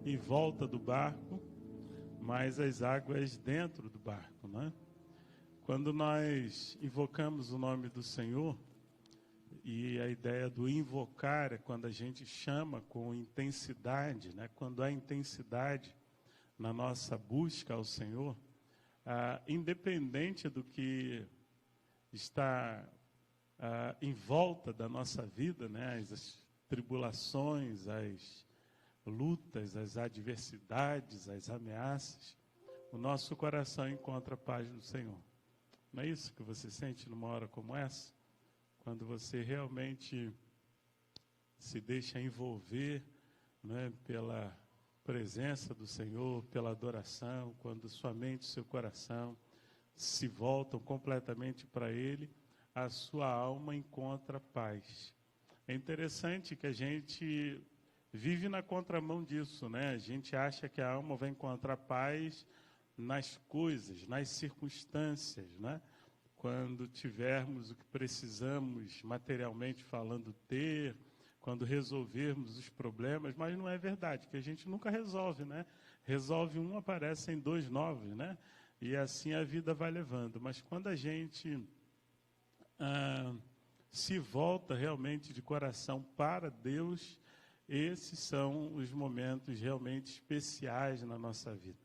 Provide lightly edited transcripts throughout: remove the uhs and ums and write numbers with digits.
em volta do barco, mas as águas dentro do barco, né? Quando nós invocamos o nome do Senhor, e a ideia do invocar é quando a gente chama com intensidade, né? Quando há intensidade na nossa busca ao Senhor, independente do que está em volta da nossa vida, né? As tribulações, as lutas, as adversidades, as ameaças, o nosso coração encontra a paz no Senhor. Não é isso que você sente numa hora como essa? Quando você realmente se deixa envolver, né, pela presença do Senhor, pela adoração, quando sua mente e seu coração se voltam completamente para Ele, a sua alma encontra paz. É interessante que a gente vive na contramão disso, né? A gente acha que a alma vai encontrar paz nas coisas, nas circunstâncias, né? Quando tivermos o que precisamos materialmente falando ter, quando resolvermos os problemas, mas não é verdade, que a gente nunca resolve, né? Resolve um, aparecem dois novos, né? E assim a vida vai levando. Mas quando a gente se volta realmente de coração para Deus, esses são os momentos realmente especiais na nossa vida.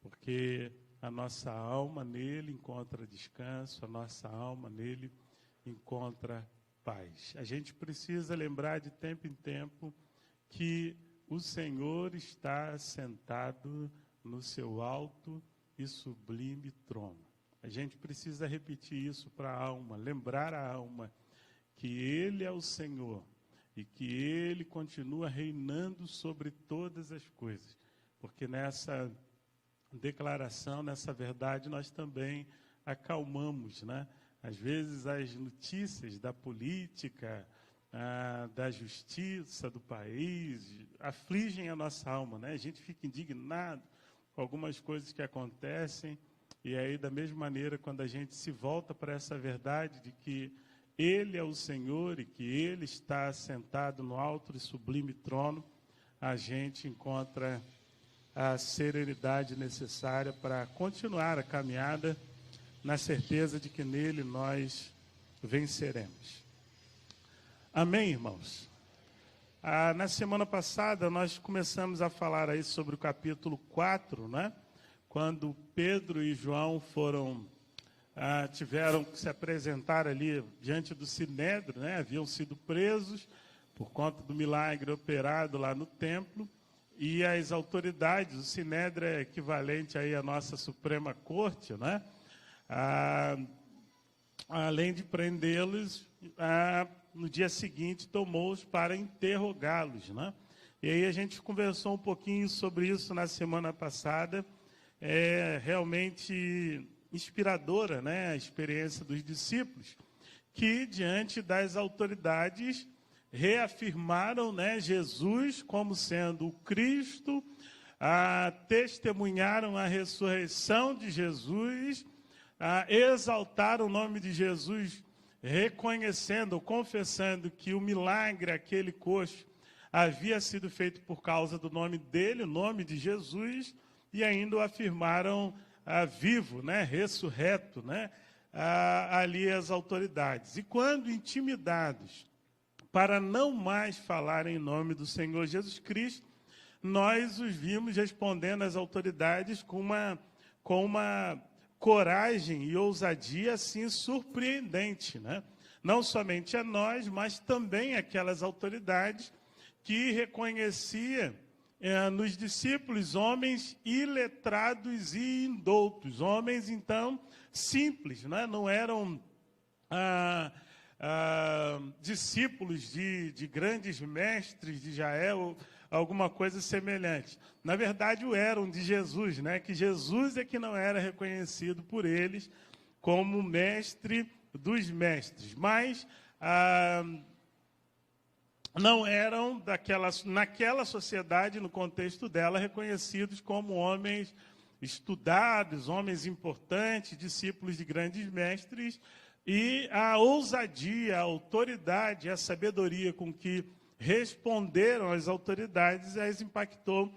Porque a nossa alma nele encontra descanso, a nossa alma nele encontra paz. A gente precisa lembrar de tempo em tempo que o Senhor está sentado no seu alto e sublime trono. A gente precisa repetir isso para a alma, lembrar a alma que Ele é o Senhor e que Ele continua reinando sobre todas as coisas. Porque nessa declaração, nessa verdade, nós também acalmamos, né? Às vezes as notícias da política, da justiça do país, afligem a nossa alma, né? A gente fica indignado com algumas coisas que acontecem, e aí da mesma maneira, quando a gente se volta para essa verdade de que Ele é o Senhor e que Ele está sentado no alto e sublime trono, a gente encontra a serenidade necessária para continuar a caminhada na certeza de que nele nós venceremos. Amém, irmãos? Na semana passada nós começamos a falar aí sobre o capítulo 4, né? Quando Pedro e João tiveram que se apresentar ali diante do Sinédrio, né? Haviam sido presos por conta do milagre operado lá no templo. E as autoridades, o Sinédrio é equivalente aí à nossa Suprema Corte, né? Além de prendê-los, no dia seguinte tomou-os para interrogá-los, né? E aí a gente conversou um pouquinho sobre isso na semana passada. É realmente inspiradora, né, a experiência dos discípulos, que diante das autoridades reafirmaram, né, Jesus como sendo o Cristo, testemunharam a ressurreição de Jesus, exaltaram o nome de Jesus, reconhecendo, confessando que o milagre, aquele coxo, havia sido feito por causa do nome dele, o nome de Jesus, e ainda o afirmaram vivo, né, ressurreto, né, ali as autoridades. E quando intimidados para não mais falar em nome do Senhor Jesus Cristo, nós os vimos respondendo às autoridades com uma coragem e ousadia assim surpreendente, né? Não somente a nós, mas também aquelas autoridades que reconhecia nos discípulos homens iletrados e indoutos, homens então simples, né? Não eram discípulos de grandes mestres de Israel, alguma coisa semelhante. Na verdade, o eram de Jesus, né? Que Jesus é que não era reconhecido por eles como mestre dos mestres, mas não eram naquela sociedade, no contexto dela, reconhecidos como homens estudados, homens importantes, discípulos de grandes mestres. E a ousadia, a autoridade, a sabedoria com que responderam às autoridades, as impactou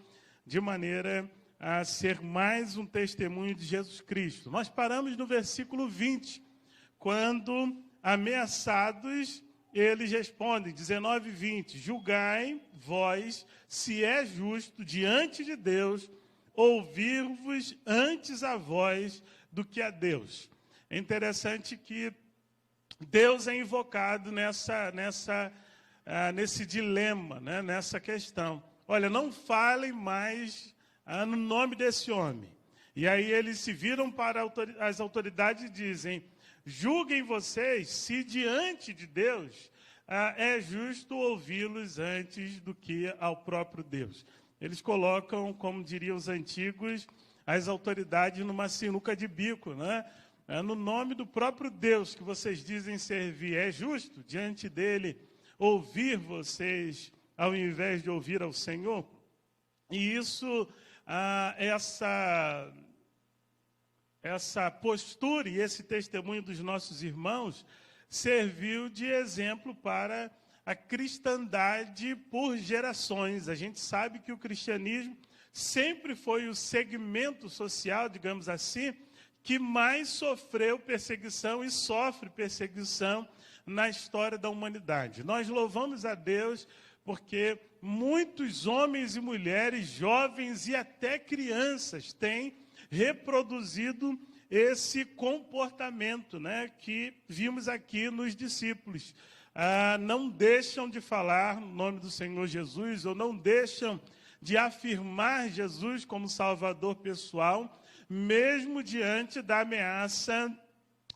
de maneira a ser mais um testemunho de Jesus Cristo. Nós paramos no versículo 20, quando ameaçados, eles respondem, 19 e 20, julgai vós se é justo diante de Deus ouvir-vos antes a vós do que a Deus. É interessante que Deus é invocado nesse dilema, né, nessa questão. Olha, não falem mais no nome desse homem. E aí eles se viram para as autoridades e dizem, julguem vocês se diante de Deus é justo ouvi-los antes do que ao próprio Deus. Eles colocam, como diriam os antigos, as autoridades numa sinuca de bico, né? No nome do próprio Deus que vocês dizem servir, é justo diante dele ouvir vocês ao invés de ouvir ao Senhor? E isso, essa postura e esse testemunho dos nossos irmãos serviu de exemplo para a cristandade por gerações. A gente sabe que o cristianismo sempre foi o segmento social, digamos assim, que mais sofreu perseguição e sofre perseguição na história da humanidade. Nós louvamos a Deus porque muitos homens e mulheres, jovens e até crianças têm reproduzido esse comportamento, né, que vimos aqui nos discípulos. Não deixam de falar no nome do Senhor Jesus, ou não deixam de afirmar Jesus como Salvador pessoal, mesmo diante da ameaça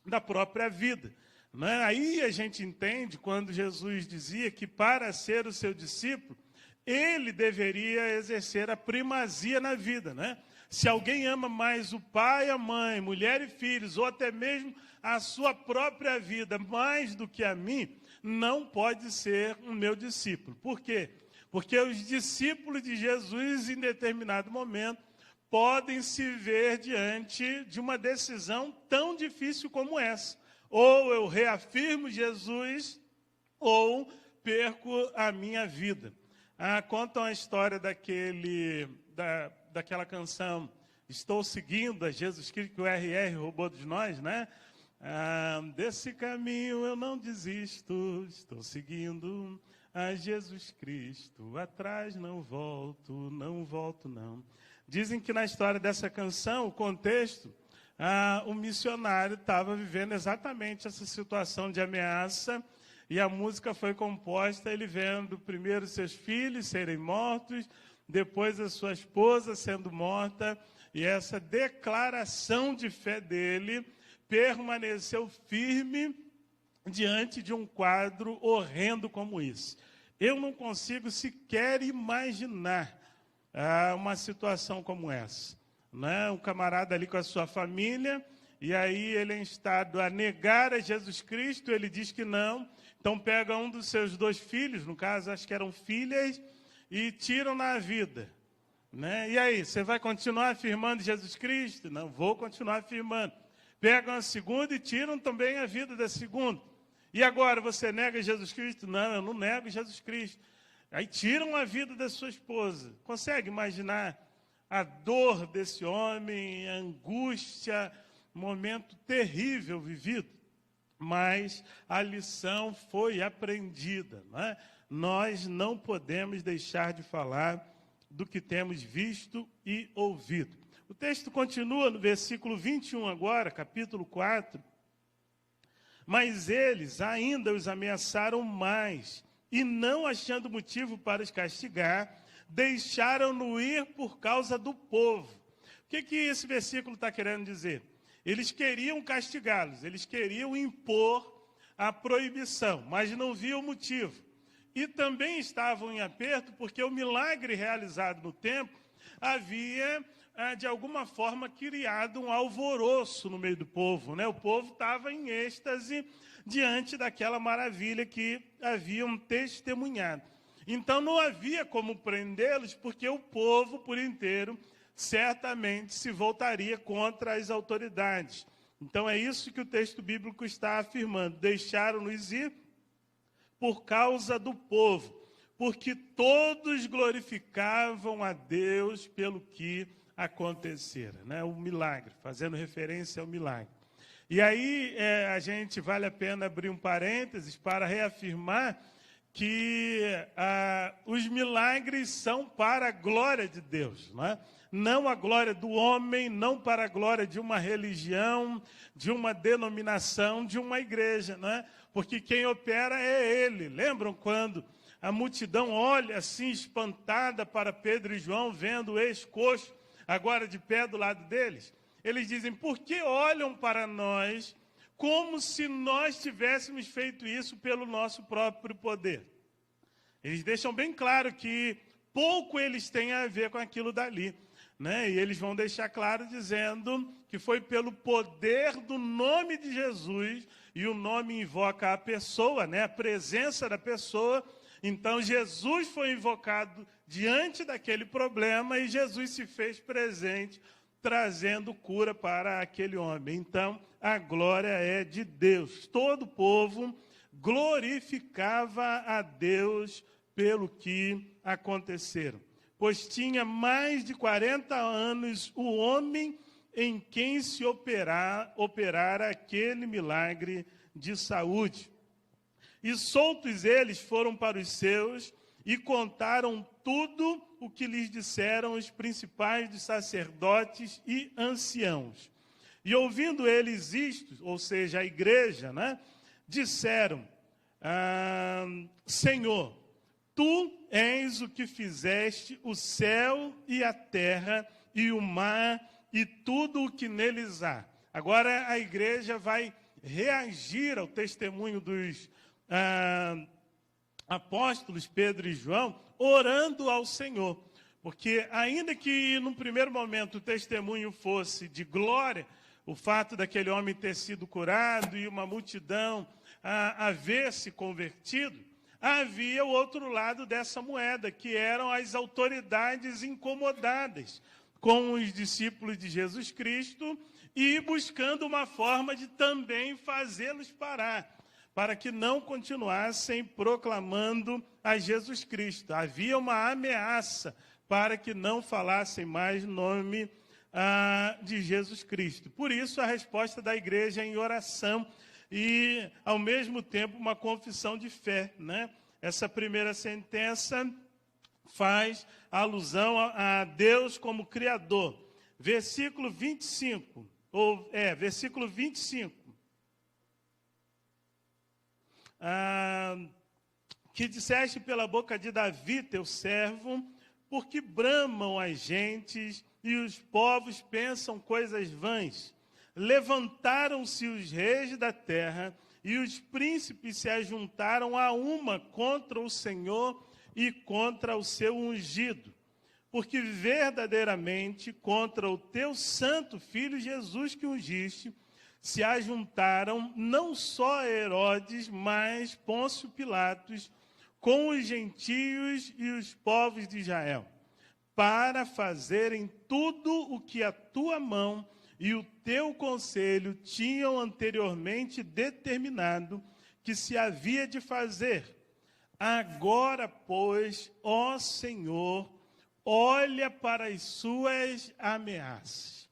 da própria vida. Né? Aí a gente entende quando Jesus dizia que para ser o seu discípulo, ele deveria exercer a primazia na vida, né? Se alguém ama mais o pai, a mãe, mulher e filhos, ou até mesmo a sua própria vida, mais do que a mim, não pode ser o meu discípulo. Por quê? Porque os discípulos de Jesus, em determinado momento, podem se ver diante de uma decisão tão difícil como essa. Ou eu reafirmo Jesus, ou perco a minha vida. Contam a história daquela canção, Estou Seguindo a Jesus Cristo, que o R.R. roubou de nós, né? Desse caminho eu não desisto, estou seguindo a Jesus Cristo, atrás não volto não. Dizem que na história dessa canção, o contexto, o missionário estava vivendo exatamente essa situação de ameaça, e a música foi composta, ele vendo primeiro seus filhos serem mortos, depois a sua esposa sendo morta, e essa declaração de fé dele permaneceu firme diante de um quadro horrendo como esse. Eu não consigo sequer imaginar uma situação como essa. Né? Um camarada ali com a sua família, e aí ele é instado a negar a Jesus Cristo, ele diz que não, então pega um dos seus 2 filhos, no caso acho que eram filhas, e tiram na vida. Né? E aí, você vai continuar afirmando Jesus Cristo? Não, vou continuar afirmando. Pegam a segunda e tiram também a vida da segunda. E agora, você nega Jesus Cristo? Não, eu não nego Jesus Cristo. Aí tiram a vida da sua esposa. Consegue imaginar a dor desse homem, a angústia, momento terrível vivido? Mas a lição foi aprendida. Né? Nós não podemos deixar de falar do que temos visto e ouvido. O texto continua no versículo 21 agora, capítulo 4. Mas eles ainda os ameaçaram mais, e não achando motivo para os castigar, deixaram-no ir por causa do povo. O que esse versículo está querendo dizer? Eles queriam castigá-los, eles queriam impor a proibição, mas não viam motivo. E também estavam em aperto porque o milagre realizado no templo havia, de alguma forma, criado um alvoroço no meio do povo. Né? O povo estava em êxtase diante daquela maravilha que haviam testemunhado. Então não havia como prendê-los porque o povo por inteiro certamente se voltaria contra as autoridades. Então é isso que o texto bíblico está afirmando. Deixaram-nos ir por causa do povo. porque todos glorificavam a Deus pelo que acontecera, né? O milagre, fazendo referência ao milagre. E aí vale a pena abrir um parênteses para reafirmar que os milagres são para a glória de Deus, não é? Não a glória do homem, não para a glória de uma religião, de uma denominação, de uma igreja, não é? Porque quem opera é Ele. Lembram quando a multidão olha assim espantada para Pedro e João, vendo o ex-coxo agora de pé do lado deles? Eles dizem: por que olham para nós como se nós tivéssemos feito isso pelo nosso próprio poder? Eles deixam bem claro que pouco eles têm a ver com aquilo dali, né? E eles vão deixar claro dizendo que foi pelo poder do nome de Jesus, e o nome invoca a pessoa, né? A presença da pessoa. Então Jesus foi invocado diante daquele problema e Jesus se fez presente, trazendo cura para aquele homem. Então, a glória é de Deus. Todo o povo glorificava a Deus pelo que aconteceram. Pois tinha mais de 40 anos o homem em quem se operara aquele milagre de saúde. E soltos eles foram para os seus e contaram tudo o que lhes disseram os principais dos sacerdotes e anciãos. E ouvindo eles isto, ou seja, a igreja, né, disseram: Senhor, tu és o que fizeste o céu e a terra e o mar e tudo o que neles há. Agora a igreja vai reagir ao testemunho dos apóstolos Pedro e João, orando ao Senhor. Porque ainda que num primeiro momento o testemunho fosse de glória, o fato daquele homem ter sido curado e uma multidão haver se convertido, havia o outro lado dessa moeda, que eram as autoridades incomodadas com os discípulos de Jesus Cristo e buscando uma forma de também fazê-los parar, para que não continuassem proclamando a Jesus Cristo. Havia uma ameaça para que não falassem mais o nome de Jesus Cristo. Por isso, a resposta da igreja em oração e, ao mesmo tempo, uma confissão de fé, né? Essa primeira sentença faz alusão a Deus como Criador. Versículo 25, versículo 25. Que disseste pela boca de Davi, teu servo, porque bramam as gentes e os povos pensam coisas vãs. Levantaram-se os reis da terra e os príncipes se ajuntaram a uma contra o Senhor e contra o seu ungido. Porque verdadeiramente contra o teu santo Filho Jesus que ungiste, se ajuntaram não só Herodes, mas Pôncio Pilatos, com os gentios e os povos de Israel, para fazerem tudo o que a tua mão e o teu conselho tinham anteriormente determinado que se havia de fazer. Agora, pois, ó Senhor, olha para as suas ameaças.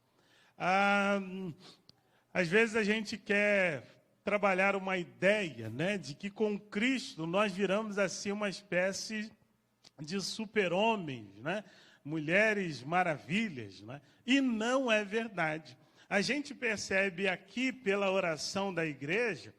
Às vezes a gente quer trabalhar uma ideia, né, de que com Cristo nós viramos assim uma espécie de super-homens, né, mulheres maravilhas, né, e não é verdade. A gente percebe aqui pela oração da igreja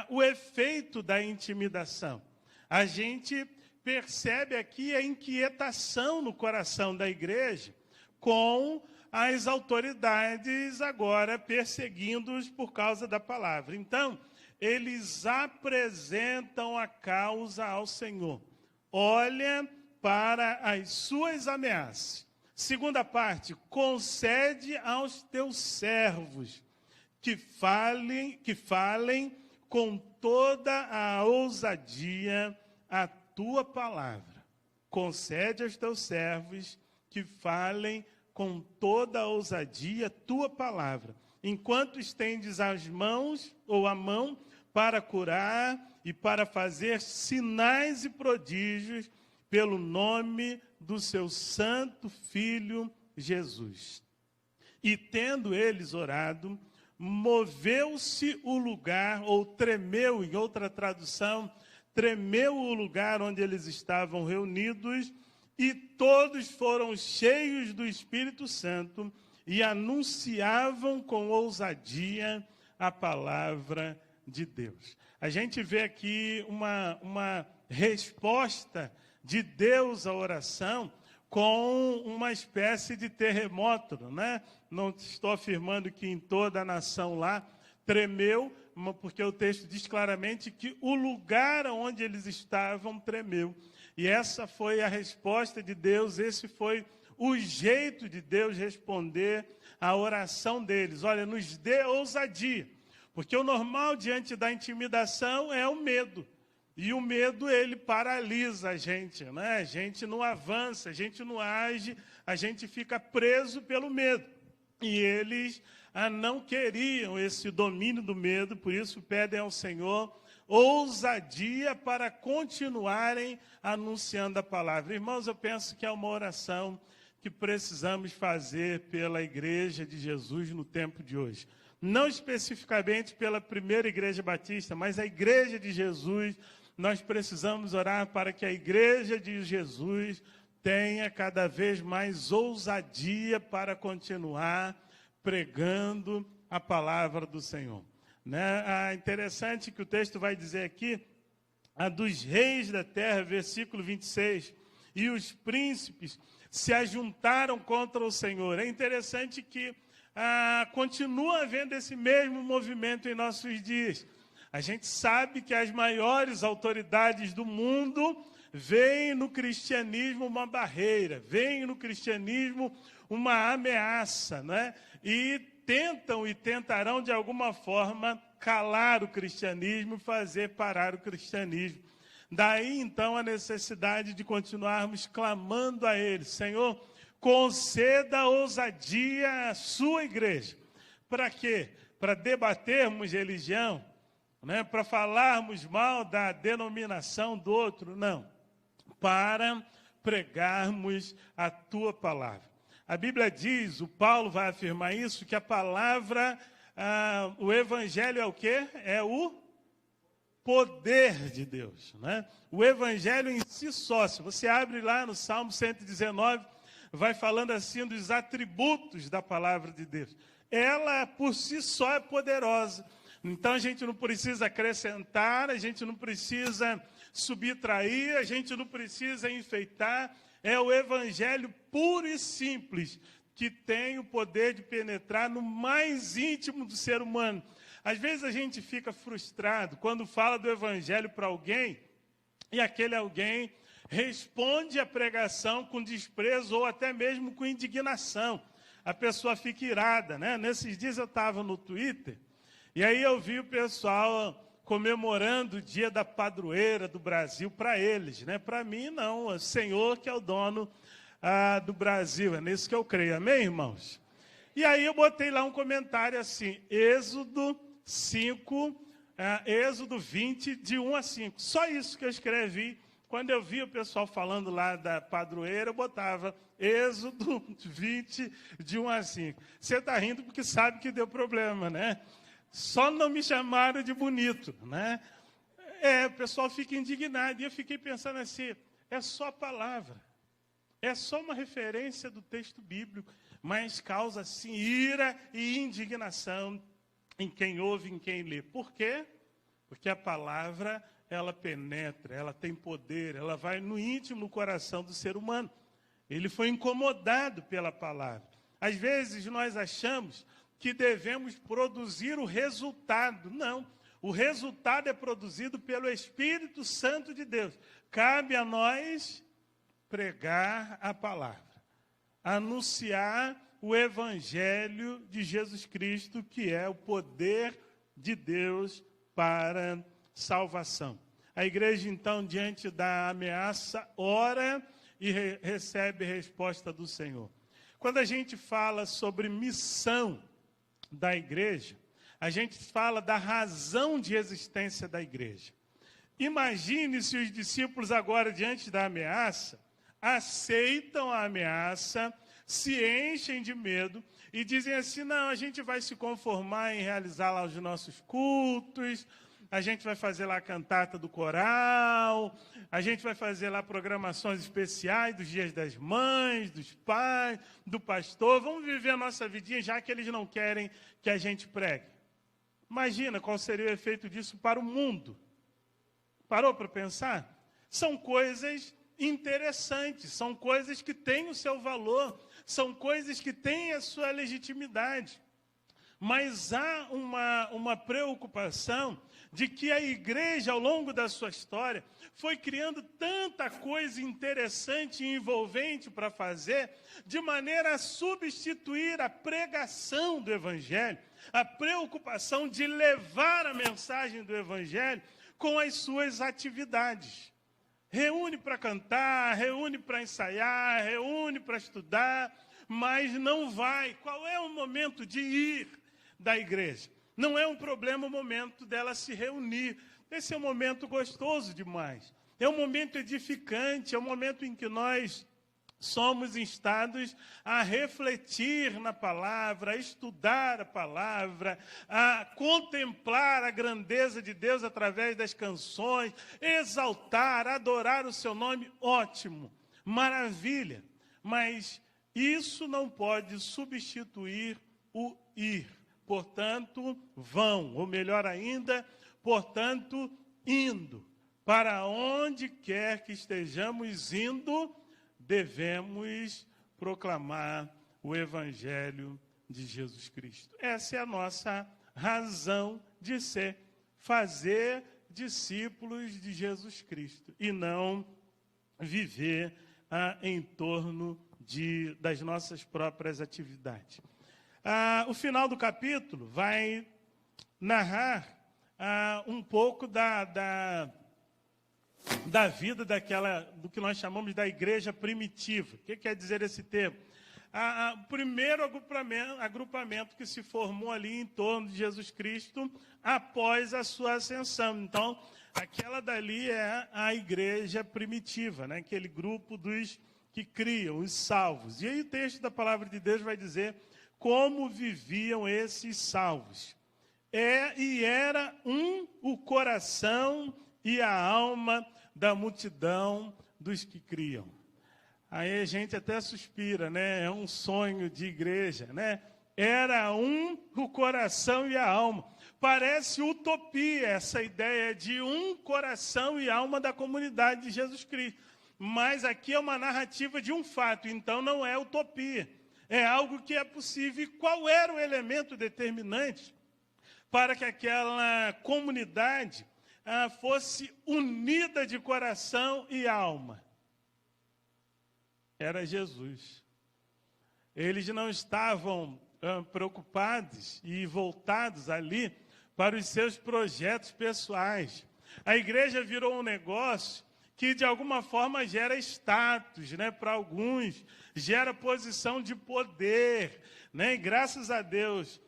o efeito da intimidação. A gente percebe aqui a inquietação no coração da igreja com as autoridades agora perseguindo-os por causa da palavra. Então, eles apresentam a causa ao Senhor. Olha para as suas ameaças. Segunda parte, concede aos teus servos que falem com toda a ousadia a tua palavra. Concede aos teus servos que falem com toda a ousadia tua palavra, enquanto estendes as mãos ou a mão para curar e para fazer sinais e prodígios pelo nome do seu santo Filho Jesus. E tendo eles orado, moveu-se o lugar, ou tremeu, em outra tradução, tremeu o lugar onde eles estavam reunidos, e todos foram cheios do Espírito Santo e anunciavam com ousadia a palavra de Deus. A gente vê aqui uma resposta de Deus à oração com uma espécie de terremoto, né? Não estou afirmando que em toda a nação lá tremeu, porque o texto diz claramente que o lugar onde eles estavam tremeu. E essa foi a resposta de Deus, esse foi o jeito de Deus responder à oração deles. Olha, nos dê ousadia, porque o normal diante da intimidação é o medo. E o medo, ele paralisa a gente, né? A gente não avança, a gente não age, a gente fica preso pelo medo. E eles não queriam esse domínio do medo, por isso pedem ao Senhor ousadia para continuarem anunciando a palavra. Irmãos, eu penso que é uma oração que precisamos fazer pela Igreja de Jesus no tempo de hoje. Não especificamente pela primeira Igreja Batista, mas a Igreja de Jesus. Nós precisamos orar para que a Igreja de Jesus tenha cada vez mais ousadia para continuar pregando a palavra do Senhor. Né? Interessante que o texto vai dizer aqui, a dos reis da terra, versículo 26, e os príncipes se ajuntaram contra o Senhor. É interessante que continua havendo esse mesmo movimento em nossos dias. A gente sabe que as maiores autoridades do mundo veem no cristianismo uma barreira, veem no cristianismo uma ameaça, né? E tentam e tentarão de alguma forma calar o cristianismo, fazer parar o cristianismo. Daí então a necessidade de continuarmos clamando a Ele: Senhor, conceda ousadia à sua igreja. Para quê? Para debatermos religião, né? Para falarmos mal da denominação do outro? Não. Para pregarmos a tua palavra. A Bíblia diz, o Paulo vai afirmar isso, que a palavra, o evangelho é o quê? É o poder de Deus, né? O evangelho em si só, se você abre lá no Salmo 119, vai falando assim dos atributos da palavra de Deus. Ela por si só é poderosa. Então a gente não precisa acrescentar, a gente não precisa subtrair, a gente não precisa enfeitar. É o evangelho puro e simples que tem o poder de penetrar no mais íntimo do ser humano. Às vezes a gente fica frustrado quando fala do evangelho para alguém e aquele alguém responde à pregação com desprezo ou até mesmo com indignação. A pessoa fica irada, né? Nesses dias eu estava no Twitter e aí eu vi o pessoal comemorando o dia da padroeira do Brasil para eles, né? Para mim, não. É o Senhor que é o dono do Brasil. É nisso que eu creio. Amém, irmãos? E aí eu botei lá um comentário assim, Êxodo 5, Êxodo 20, de 1 a 5. Só isso que eu escrevi. Quando eu vi o pessoal falando lá da padroeira, eu botava Êxodo 20, de 1 a 5. Você está rindo porque sabe que deu problema, né? Só não me chamaram de bonito, né? O pessoal fica indignado. E eu fiquei pensando assim, é só a palavra. É só uma referência do texto bíblico, mas causa, assim, ira e indignação em quem ouve, em quem lê. Por quê? Porque a palavra, ela penetra, ela tem poder, ela vai no íntimo, no coração do ser humano. Ele foi incomodado pela palavra. Às vezes nós achamos que devemos produzir o resultado. Não, o resultado é produzido pelo Espírito Santo de Deus. Cabe a nós pregar a palavra, anunciar o Evangelho de Jesus Cristo, que é o poder de Deus para salvação. A igreja, então, diante da ameaça, ora e recebe resposta do Senhor. Quando a gente fala sobre missão da igreja, a gente fala da razão de existência da igreja. Imagine se os discípulos agora, diante da ameaça, aceitam a ameaça, se enchem de medo e dizem assim, não, a gente vai se conformar em realizar lá os nossos cultos, a gente vai fazer lá a cantata do coral, a gente vai fazer lá programações especiais dos dias das mães, dos pais, do pastor, vamos viver a nossa vidinha, já que eles não querem que a gente pregue. Imagina qual seria o efeito disso para o mundo. Parou para pensar? São coisas interessantes, são coisas que têm o seu valor, são coisas que têm a sua legitimidade. Mas há uma preocupação de que a igreja, ao longo da sua história, foi criando tanta coisa interessante e envolvente para fazer, de maneira a substituir a pregação do Evangelho, a preocupação de levar a mensagem do Evangelho com as suas atividades. Reúne para cantar, reúne para ensaiar, reúne para estudar, mas não vai. Qual é o momento de ir da igreja? Não é um problema o momento dela se reunir. Esse é um momento gostoso demais. É um momento edificante, é um momento em que nós somos instados a refletir na palavra, a estudar a palavra, a contemplar a grandeza de Deus através das canções, exaltar, adorar o seu nome. Ótimo, maravilha. Mas isso não pode substituir o ir. Portanto, vão, ou melhor ainda, portanto, indo. Para onde quer que estejamos indo, devemos proclamar o Evangelho de Jesus Cristo. Essa é a nossa razão de ser, fazer discípulos de Jesus Cristo, e não viver em torno das nossas próprias atividades. O final do capítulo vai narrar um pouco da vida do que nós chamamos da igreja primitiva. O que quer dizer esse termo? O primeiro agrupamento que se formou ali em torno de Jesus Cristo após a sua ascensão. Então, aquela dali é a igreja primitiva, né? Aquele grupo dos que criam, os salvos. E aí o texto da palavra de Deus vai dizer como viviam esses salvos. Era o coração e a alma da multidão dos que criam. Aí a gente até suspira, né? É um sonho de igreja, né? Era o coração e a alma. Parece utopia essa ideia de um coração e alma da comunidade de Jesus Cristo. Mas aqui é uma narrativa de um fato, então não é utopia. É algo que é possível. E qual era o elemento determinante para que aquela comunidade fosse unida de coração e alma? Era Jesus. Eles não estavam preocupados e voltados ali para os seus projetos pessoais. A igreja virou um negócio que de alguma forma gera status, né, para alguns, gera posição de poder, né? E graças a Deus,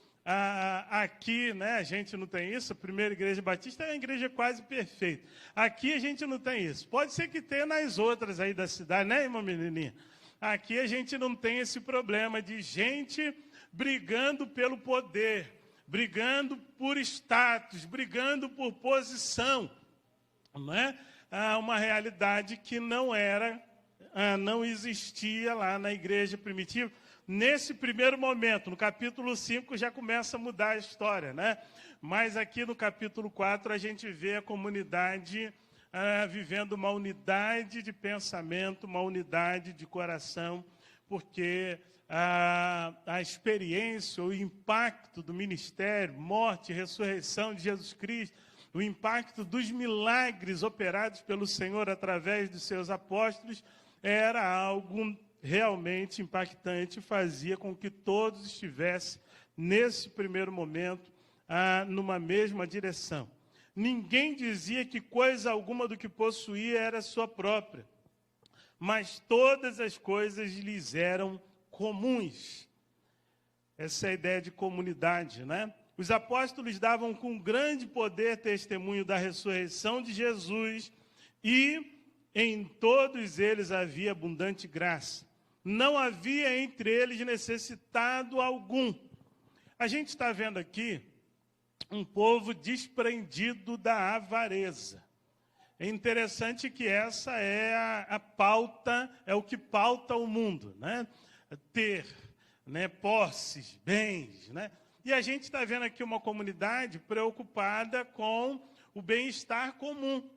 aqui, né, a gente não tem isso. A primeira igreja batista é uma igreja quase perfeita. Aqui a gente não tem isso. Pode ser que tenha nas outras aí da cidade, né, irmã menininha? Aqui a gente não tem esse problema de gente brigando pelo poder, brigando por status, brigando por posição, não é? Uma realidade que não existia lá na igreja primitiva. Nesse primeiro momento, no capítulo 5, já começa a mudar a história, né? Mas aqui no capítulo 4, a gente vê a comunidade vivendo uma unidade de pensamento, uma unidade de coração, porque a experiência, o impacto do ministério, morte e ressurreição de Jesus Cristo, o impacto dos milagres operados pelo Senhor através dos seus apóstolos, era algo realmente impactante, fazia com que todos estivessem, nesse primeiro momento, numa mesma direção. Ninguém dizia que coisa alguma do que possuía era sua própria, mas todas as coisas lhes eram comuns. Essa é a ideia de comunidade, né? os apóstolos davam com grande poder testemunho da ressurreição de Jesus e em todos eles havia abundante graça. Não havia entre eles necessitado algum. A gente está vendo aqui um povo desprendido da avareza. É interessante que essa é a pauta, é o que pauta o mundo, né? Ter, né, posses, bens, né? E a gente está vendo aqui uma comunidade preocupada com o bem-estar comum.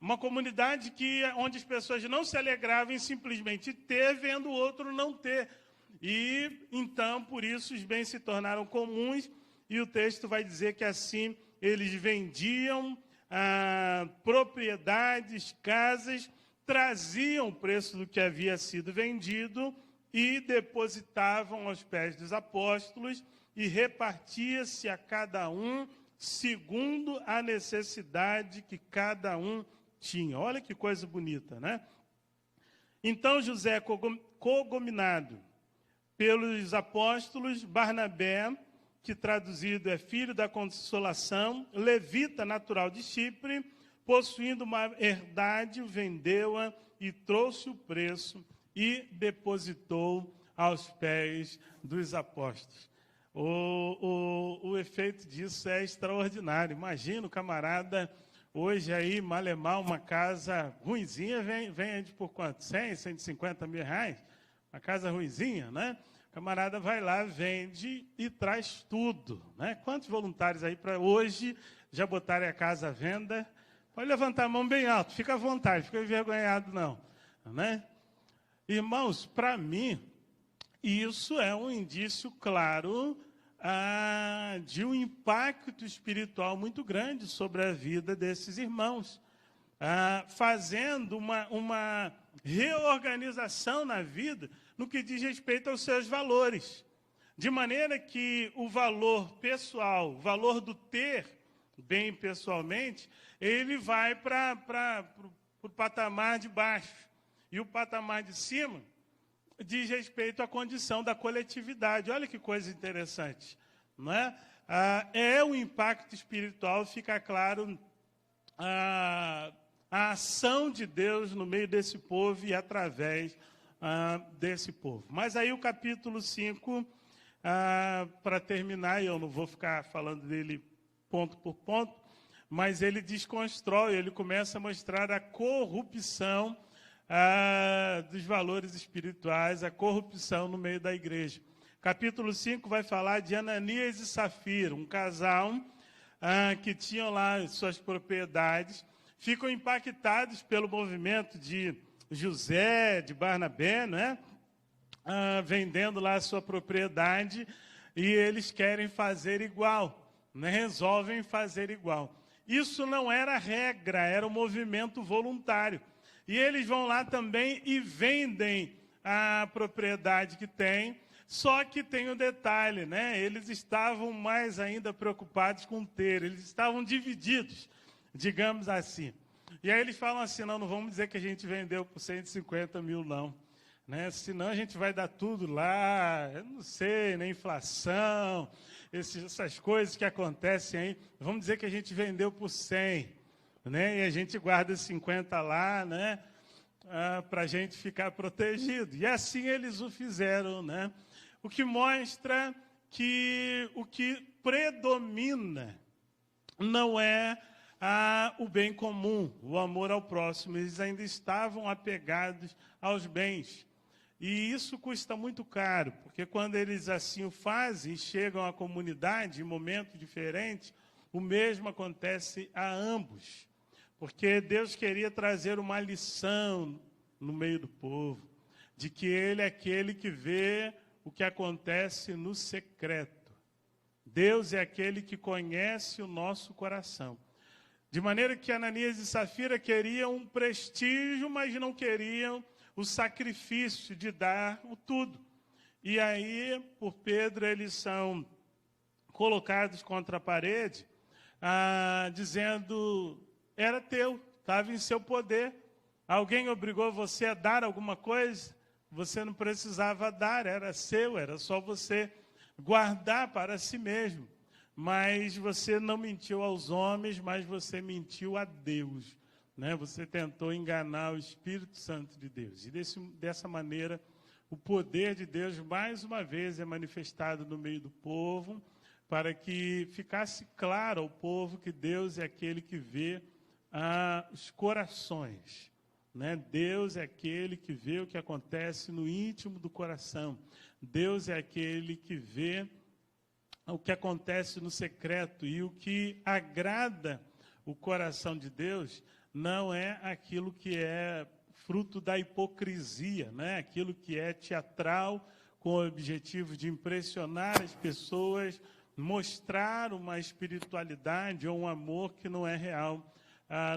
Uma comunidade onde as pessoas não se alegravam em simplesmente ter, vendo o outro não ter. E, então, por isso, os bens se tornaram comuns, e o texto vai dizer que, assim, eles vendiam propriedades, casas, traziam o preço do que havia sido vendido e depositavam aos pés dos apóstolos, e repartia-se a cada um segundo a necessidade que cada um tinha. Olha que coisa bonita, né? Então José, cogominado pelos apóstolos, Barnabé, que traduzido é filho da consolação, levita natural de Chipre, possuindo uma herdade, vendeu-a e trouxe o preço e depositou aos pés dos apóstolos. O efeito disso é extraordinário. Imagina o camarada hoje aí, malemar, uma casa ruinzinha, vende por quanto? 100, 150 mil reais? Uma casa ruinzinha, né? O camarada vai lá, vende e traz tudo, né? Quantos voluntários aí para hoje já botarem a casa à venda? Pode levantar a mão bem alto, fica à vontade, fica envergonhado não, né? Irmãos, para mim, isso é um indício claro de um impacto espiritual muito grande sobre a vida desses irmãos, fazendo uma reorganização na vida no que diz respeito aos seus valores, de maneira que o valor pessoal, o valor do ter bem pessoalmente, ele vai para o patamar de baixo, e o patamar de cima diz respeito à condição da coletividade. Olha que coisa interessante, não é? O impacto espiritual, fica claro a ação de Deus no meio desse povo e através desse povo. Mas aí o capítulo 5, para terminar, eu não vou ficar falando dele ponto por ponto, mas ele desconstrói, ele começa a mostrar a corrupção dos valores espirituais, a corrupção no meio da igreja. Capítulo 5 vai falar de Ananias e Safira, um casal que tinham lá suas propriedades, ficam impactados pelo movimento de José, de Barnabé, né? Vendendo lá a sua propriedade, e eles querem fazer igual, né? Resolvem fazer igual. Isso não era regra, era um movimento voluntário. E eles vão lá também e vendem a propriedade que têm, só que tem um detalhe, né? Eles estavam mais ainda preocupados com ter, eles estavam divididos, digamos assim. E aí eles falam assim, não vamos dizer que a gente vendeu por 150 mil, não. Né? Senão a gente vai dar tudo lá, eu não sei, né? Inflação, essas coisas que acontecem aí. Vamos dizer que a gente vendeu por 100. Né? E a gente guarda 50 lá, né? Para a gente ficar protegido. E assim eles o fizeram, né? O que mostra que o que predomina não é o bem comum, o amor ao próximo. Eles ainda estavam apegados aos bens. E isso custa muito caro, porque quando eles assim o fazem, chegam à comunidade em momentos diferentes, o mesmo acontece a ambos. Porque Deus queria trazer uma lição no meio do povo, de que Ele é aquele que vê o que acontece no secreto. Deus é aquele que conhece o nosso coração. De maneira que Ananias e Safira queriam um prestígio, mas não queriam o sacrifício de dar o tudo. E aí, por Pedro, eles são colocados contra a parede, dizendo... Era teu, estava em seu poder. Alguém obrigou você a dar alguma coisa? Você não precisava dar, era seu, era só você guardar para si mesmo. mas você não mentiu aos homens, mas você mentiu a Deus, né? Você tentou enganar o Espírito Santo de Deus. E dessa maneira, o poder de Deus, mais uma vez, é manifestado no meio do povo, para que ficasse claro ao povo que Deus é aquele que vê os corações, né? Deus é aquele que vê o que acontece no íntimo do coração. Deus é aquele que vê o que acontece no secreto, e o que agrada o coração de Deus não é aquilo que é fruto da hipocrisia, né? Aquilo que é teatral, com o objetivo de impressionar as pessoas, mostrar uma espiritualidade ou um amor que não é real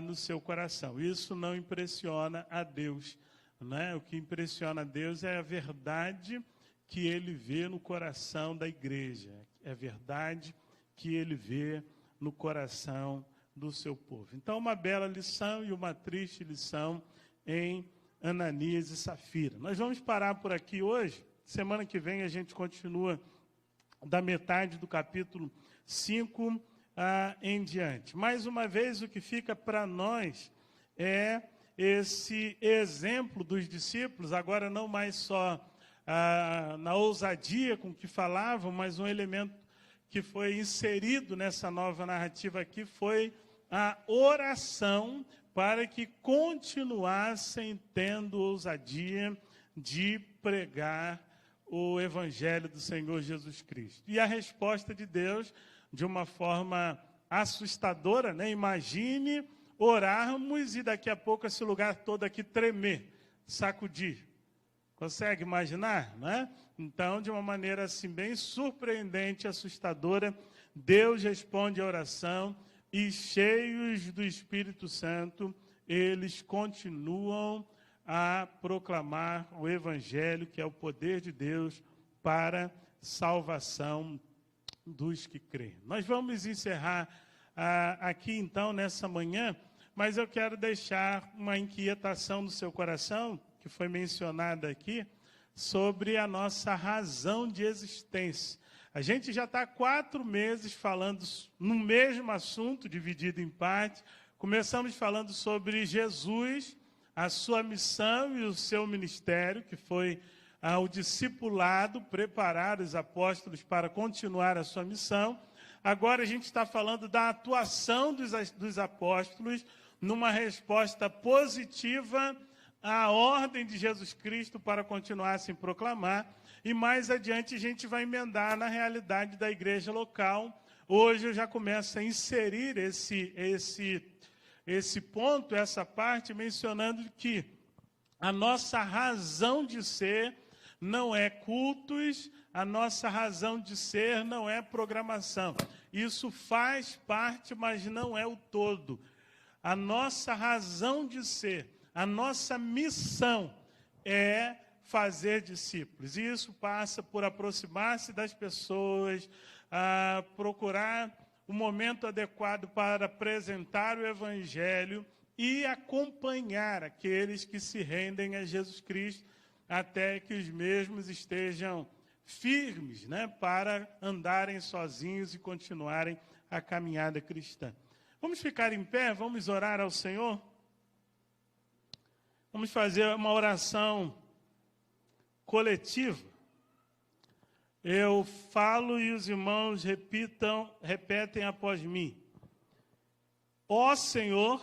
no seu coração. Isso não impressiona a Deus, né? O que impressiona a Deus é a verdade que Ele vê no coração da igreja, é a verdade que Ele vê no coração do seu povo. Então, uma bela lição e uma triste lição em Ananias e Safira. Nós vamos parar por aqui hoje. Semana que vem a gente continua da metade do capítulo 5 em diante. Mais uma vez, o que fica para nós é esse exemplo dos discípulos, agora não mais só na ousadia com que falavam, mas um elemento que foi inserido nessa nova narrativa aqui foi a oração para que continuassem tendo ousadia de pregar o Evangelho do Senhor Jesus Cristo. E a resposta de Deus, de uma forma assustadora, né? Imagine orarmos e daqui a pouco esse lugar todo aqui tremer, sacudir. Consegue imaginar, né? Então, de uma maneira assim bem surpreendente, assustadora, Deus responde a oração e, cheios do Espírito Santo, eles continuam a proclamar o Evangelho, que é o poder de Deus para salvação dos que creem. Nós vamos encerrar aqui, então, nessa manhã, mas eu quero deixar uma inquietação no seu coração, que foi mencionada aqui, sobre a nossa razão de existência. A gente já está há 4 meses falando no mesmo assunto, dividido em partes. Começamos falando sobre Jesus, a sua missão e o seu ministério, que foi o discipulado, preparar os apóstolos para continuar a sua missão. Agora a gente está falando da atuação dos apóstolos numa resposta positiva à ordem de Jesus Cristo para continuar a se proclamar. E mais adiante a gente vai emendar na realidade da igreja local. Hoje eu já começo a inserir esse ponto, essa parte, mencionando que a nossa razão de ser não é cultos, a nossa razão de ser não é programação. Isso faz parte, mas não é o todo. A nossa razão de ser, a nossa missão é fazer discípulos. E isso passa por aproximar-se das pessoas, procurar o momento adequado para apresentar o Evangelho e acompanhar aqueles que se rendem a Jesus Cristo até que os mesmos estejam firmes, né, para andarem sozinhos e continuarem a caminhada cristã. Vamos ficar em pé, vamos orar ao Senhor? Vamos fazer uma oração coletiva. Eu falo e os irmãos repetem após mim. Ó Senhor,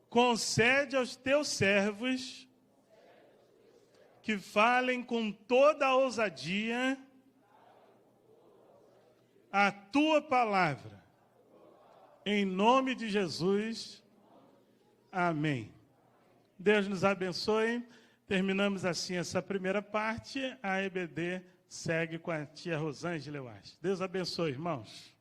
concede aos teus servos que falem com toda a ousadia a tua palavra. Em nome de Jesus, amém. Deus nos abençoe. Terminamos assim essa primeira parte. A EBD segue com a tia Rosângela, eu acho. Deus abençoe, irmãos.